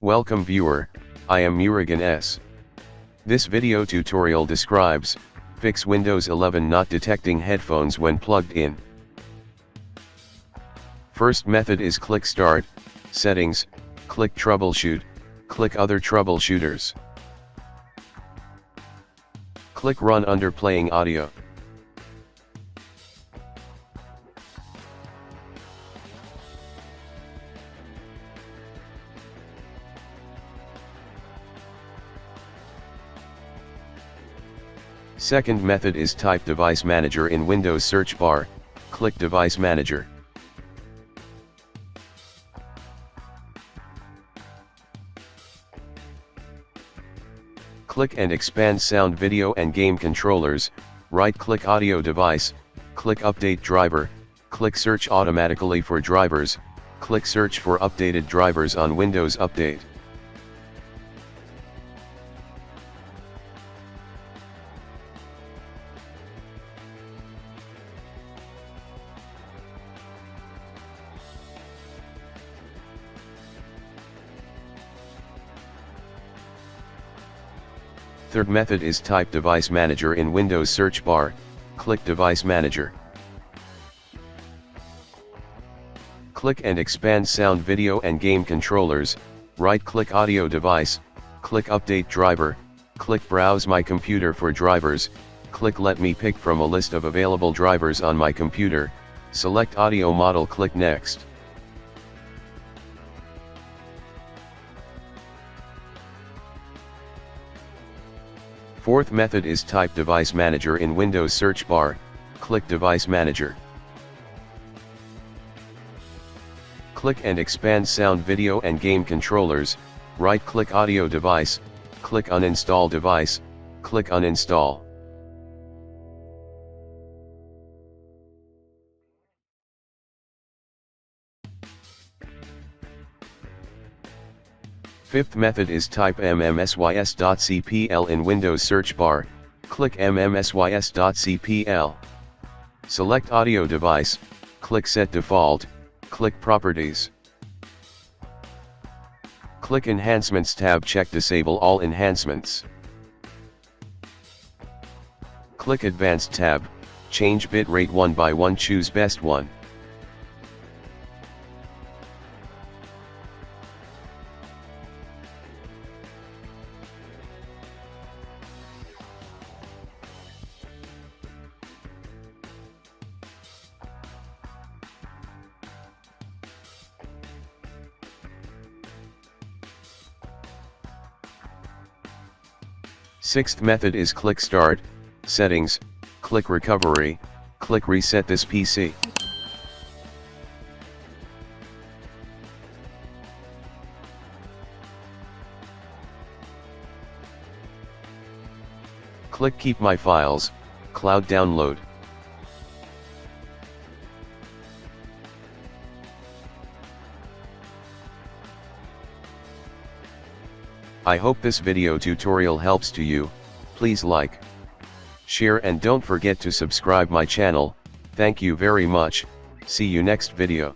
Welcome viewer, I am Murugan S. This video tutorial describes, fix Windows 11 not detecting headphones when plugged in. First method is click Start, Settings, click Troubleshoot, click Other Troubleshooters. Click Run under Playing Audio. Second method is type Device Manager in Windows search bar, click Device Manager. Click and expand Sound, Video and Game Controllers, right-click Audio Device, click Update Driver, click Search automatically for drivers, click Search for updated drivers on Windows Update. Third method is type Device Manager in Windows search bar, click Device Manager. Click and expand Sound, Video and Game Controllers, right-click Audio Device, click Update Driver, click Browse My Computer for drivers, click Let me pick from a list of available drivers on my computer, select Audio Model, click Next. Fourth method is type Device Manager in Windows search bar, click Device Manager. Click and expand Sound, Video and Game Controllers, right-click Audio Device, click Uninstall Device, click Uninstall. Fifth method is type mmmsys.cpl in Windows search bar, click mmmsys.cpl. Select Audio Device, click Set Default, click Properties. Click Enhancements tab, check Disable all enhancements. Click Advanced tab, change bitrate 1 by 1, choose Best one. Sixth method is click Start, Settings, click Recovery, click Reset this PC. Click Keep My Files, Cloud Download. I hope this video tutorial helps to you. Please like, share and don't forget to subscribe my channel. Thank you very much. See you next video.